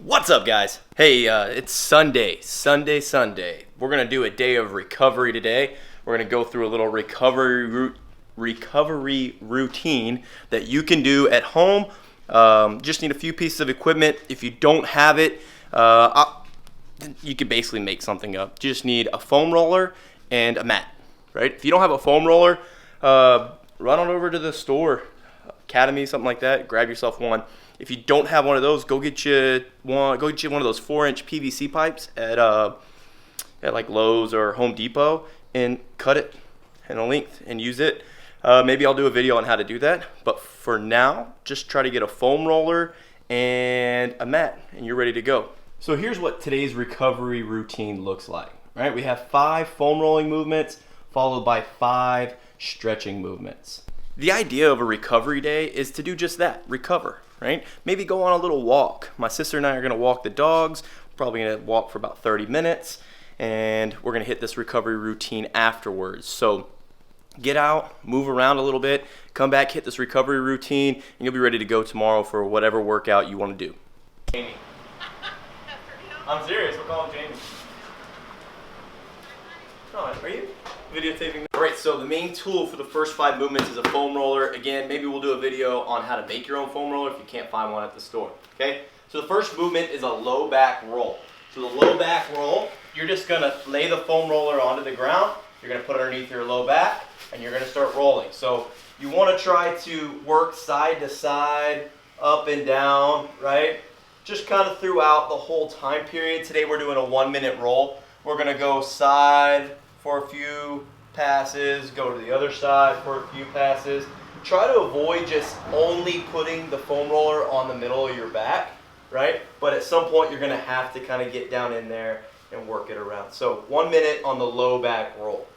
What's up, guys? Hey, it's Sunday. We're gonna do a day of recovery today. We're gonna go through a little recovery routine that you can do at home. Just need a few pieces of equipment. If you don't have it, you can basically make something up. You just need a foam roller and a mat, right? If you don't have a foam roller, run on over to the store, Academy, something like that. Grab yourself one. If you don't have one of those, go get you one of those 4-inch PVC pipes at like Lowe's or Home Depot and cut it in a length and use it. Maybe I'll do a video on how to do that. But for now, just try to get a foam roller and a mat and you're ready to go. So here's what today's recovery routine looks like. Right? We have 5 foam rolling movements followed by 5 stretching movements. The idea of a recovery day is to do just that, recover, right? Maybe go on a little walk. My sister and I are gonna walk the dogs. We're probably gonna walk for about 30 minutes and we're gonna hit this recovery routine afterwards. So get out, move around a little bit, come back, hit this recovery routine, and you'll be ready to go tomorrow for whatever workout you wanna do. Jamie. I'm serious, we'll call him Jamie. Oh, are you videotaping? All right, so the main tool for the first 5 movements is a foam roller. Again, maybe we'll do a video on how to make your own foam roller if you can't find one at the store, okay? So the first movement is a low back roll. So the low back roll, you're just gonna lay the foam roller onto the ground, you're gonna put it underneath your low back, and you're gonna start rolling. So you wanna try to work side to side, up and down, right? Just kind of throughout the whole time period. Today we're doing a 1-minute roll. We're gonna go side for a few passes, go to the other side for a few passes. Try to avoid just only putting the foam roller on the middle of your back, right? But at some point you're gonna have to kind of get down in there and work it around. So 1 minute on the low back roll.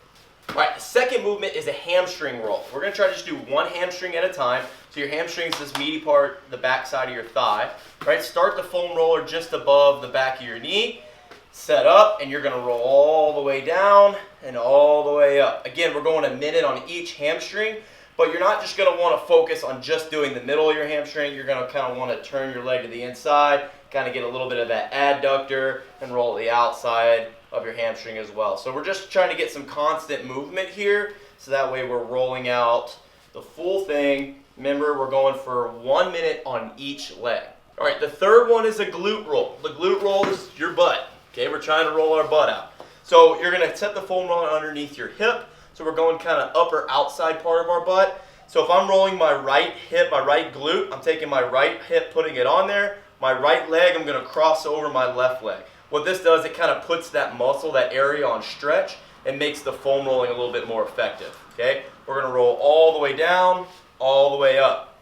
All right, the second movement is a hamstring roll. We're gonna try to just do 1 hamstring at a time. So your hamstring is this meaty part, the back side of your thigh, right? Start the foam roller just above the back of your knee. Set up, and you're gonna roll all the way down and all the way up. Again, we're going a minute on each hamstring, but you're not just gonna wanna focus on just doing the middle of your hamstring. You're gonna kind of wanna turn your leg to the inside, kind of get a little bit of that adductor, and roll the outside of your hamstring as well. So we're just trying to get some constant movement here, so that way we're rolling out the full thing. Remember, we're going for 1 minute on each leg. All right, the third one is a glute roll. The glute roll is your butt. Okay, we're trying to roll our butt out. So you're gonna set the foam roller underneath your hip. So we're going kind of upper outside part of our butt. So if I'm rolling my right hip, my right glute, I'm taking my right hip, putting it on there. My right leg, I'm gonna cross over my left leg. What this does, it kind of puts that muscle, that area on stretch and makes the foam rolling a little bit more effective, okay? We're gonna roll all the way down, all the way up.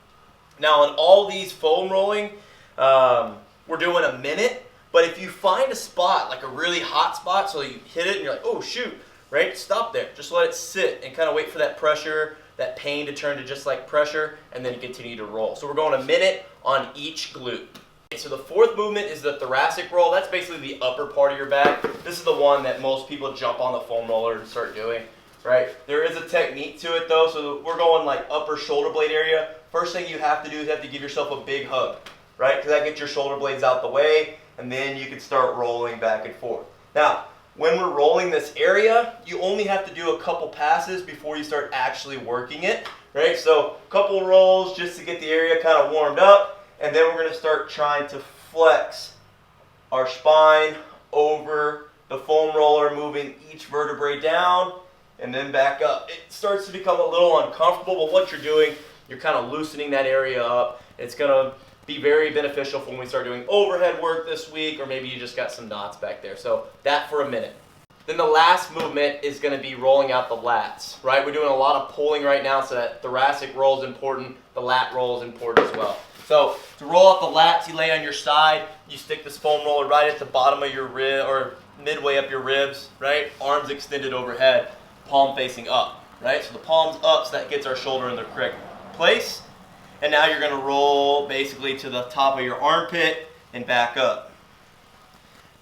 Now in all these foam rolling, we're doing a minute. But if you find a spot, like a really hot spot, so you hit it and you're like, oh shoot, right? Stop there. Just let it sit and kind of wait for that pressure, that pain to turn to just like pressure, and then you continue to roll. So we're going a minute on each glute. Okay, so the fourth movement is the thoracic roll. That's basically the upper part of your back. This is the one that most people jump on the foam roller and start doing, right? There is a technique to it though, so we're going like upper shoulder blade area. First thing you have to do is you have to give yourself a big hug, right? Because that gets your shoulder blades out the way, and then you can start rolling back and forth. Now, when we're rolling this area, you only have to do a couple passes before you start actually working it, right? So a couple rolls just to get the area kind of warmed up, and then we're gonna start trying to flex our spine over the foam roller, moving each vertebrae down and then back up. It starts to become a little uncomfortable, but what you're doing, you're kind of loosening that area up. It's gonna be very beneficial for when we start doing overhead work this week, or maybe you just got some knots back there. So that for a minute. Then the last movement is gonna be rolling out the lats, right? We're doing a lot of pulling right now, so that thoracic roll is important, the lat roll is important as well. So to roll out the lats, you lay on your side, you stick this foam roller right at the bottom of your rib, or midway up your ribs, right? Arms extended overhead, palm facing up, right? So the palm's up, so that gets our shoulder in the correct place. And now you're gonna roll basically to the top of your armpit and back up.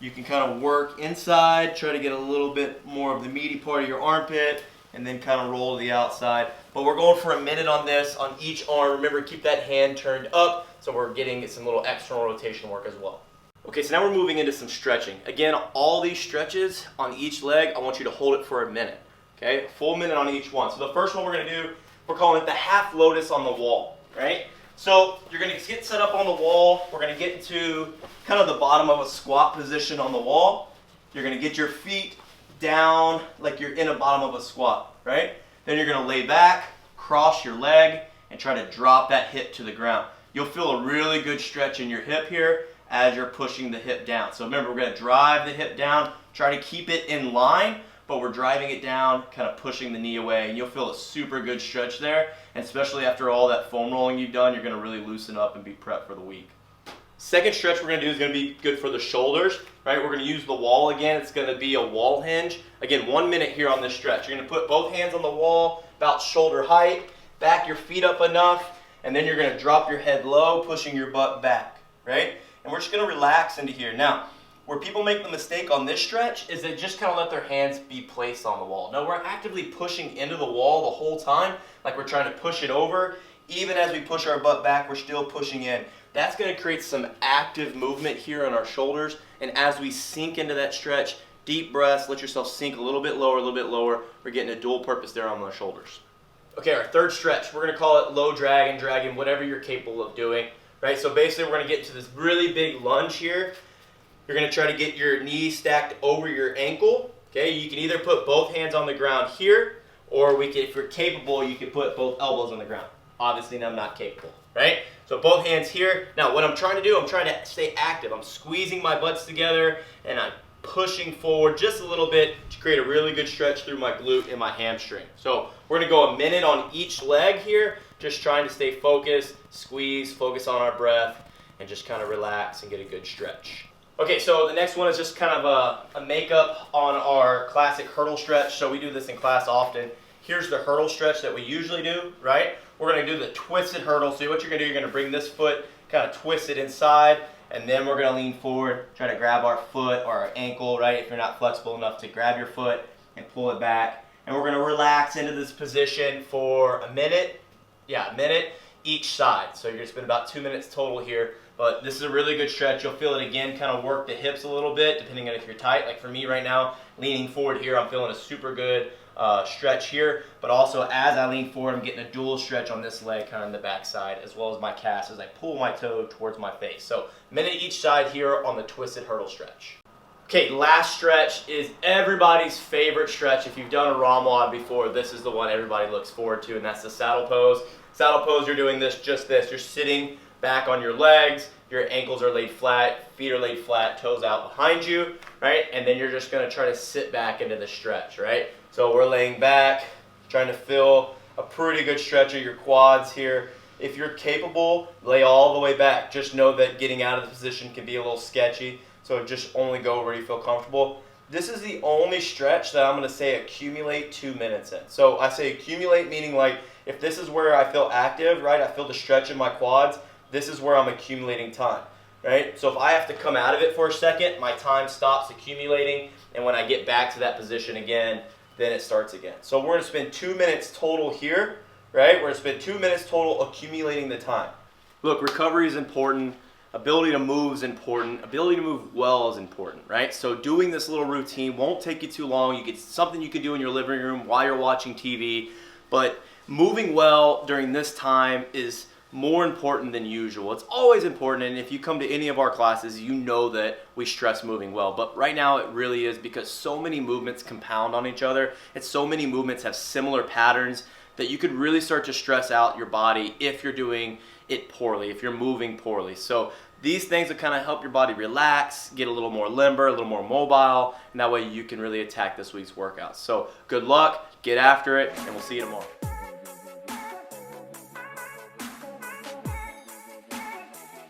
You can kind of work inside, try to get a little bit more of the meaty part of your armpit, and then kind of roll to the outside. But we're going for a minute on this, on each arm. Remember, keep that hand turned up, so we're getting some little external rotation work as well. Okay, so now we're moving into some stretching. Again, all these stretches on each leg, I want you to hold it for a minute. Okay, a full minute on each one. So the first one we're gonna do, we're calling it the half lotus on the wall, right? So you're gonna get set up on the wall. We're gonna get into kind of the bottom of a squat position on the wall. You're gonna get your feet down like you're in a bottom of a squat, right? Then you're gonna lay back, cross your leg, and try to drop that hip to the ground. You'll feel a really good stretch in your hip here as you're pushing the hip down. So remember, we're gonna drive the hip down, try to keep it in line, but we're driving it down, kind of pushing the knee away, and you'll feel a super good stretch there, and especially after all that foam rolling you've done, you're gonna really loosen up and be prepped for the week. Second stretch we're gonna do is gonna be good for the shoulders, right? We're gonna use the wall again. It's gonna be a wall hinge. Again, 1 minute here on this stretch. You're gonna put both hands on the wall, about shoulder height, back your feet up enough, and then you're gonna drop your head low, pushing your butt back, right? And we're just gonna relax into here. Now, where people make the mistake on this stretch is they just kind of let their hands be placed on the wall. No, we're actively pushing into the wall the whole time, like we're trying to push it over. Even as we push our butt back, we're still pushing in. That's gonna create some active movement here on our shoulders. And as we sink into that stretch, deep breaths, let yourself sink a little bit lower, a little bit lower. We're getting a dual purpose there on the shoulders. Okay, our third stretch, we're gonna call it low dragon, whatever you're capable of doing. Right, so basically we're gonna get into this really big lunge here. You're gonna try to get your knees stacked over your ankle. Okay, you can either put both hands on the ground here, or if you're capable, you can put both elbows on the ground. Obviously, I'm not capable, right? So both hands here. Now, what I'm trying to do, I'm trying to stay active. I'm squeezing my butts together, and I'm pushing forward just a little bit to create a really good stretch through my glute and my hamstring. So we're gonna go a minute on each leg here, just trying to stay focused, squeeze, focus on our breath, and just kind of relax and get a good stretch. Okay, so the next one is just kind of a makeup on our classic hurdle stretch. So we do this in class often. Here's the hurdle stretch that we usually do, right? We're gonna do the twisted hurdle. So what you're gonna do, you're gonna bring this foot, kind of twist it inside, and then we're gonna lean forward, try to grab our foot or our ankle, right? If you're not flexible enough to grab your foot and pull it back. And we're gonna relax into this position for a minute each side. So you're gonna spend about 2 minutes total here, but this is a really good stretch. You'll feel it again, kind of work the hips a little bit, depending on if you're tight. Like for me right now, leaning forward here, I'm feeling a super good stretch here, but also as I lean forward, I'm getting a dual stretch on this leg, kind of on the back side, as well as my calves as I pull my toe towards my face. So minute each side here on the twisted hurdle stretch. Okay, last stretch is everybody's favorite stretch. If you've done a ROMWOD before, this is the one everybody looks forward to, and that's the saddle pose. Saddle pose, you're doing just this. You're sitting back on your legs, your ankles are laid flat, feet are laid flat, toes out behind you, right? And then you're just gonna try to sit back into the stretch, right? So we're laying back, trying to feel a pretty good stretch of your quads here. If you're capable, lay all the way back. Just know that getting out of the position can be a little sketchy, so just only go where you feel comfortable. This is the only stretch that I'm gonna say accumulate 2 minutes in. So I say accumulate meaning like, if this is where I feel active, right, I feel the stretch in my quads, this is where I'm accumulating time, right? So if I have to come out of it for a second, my time stops accumulating, and when I get back to that position again, then it starts again. So we're gonna spend 2 minutes total here, right? We're gonna spend 2 minutes total accumulating the time. Look, recovery is important. Ability to move is important. Ability to move well is important, right? So doing this little routine won't take you too long. Something you can do in your living room while you're watching TV, but moving well during this time is more important than usual. It's always important, and if you come to any of our classes, you know that we stress moving well. But right now it really is, because so many movements compound on each other, and so many movements have similar patterns that you could really start to stress out your body if you're doing it poorly, if you're moving poorly. So these things will kind of help your body relax, get a little more limber, a little more mobile, and that way you can really attack this week's workouts. So good luck, get after it, and we'll see you tomorrow.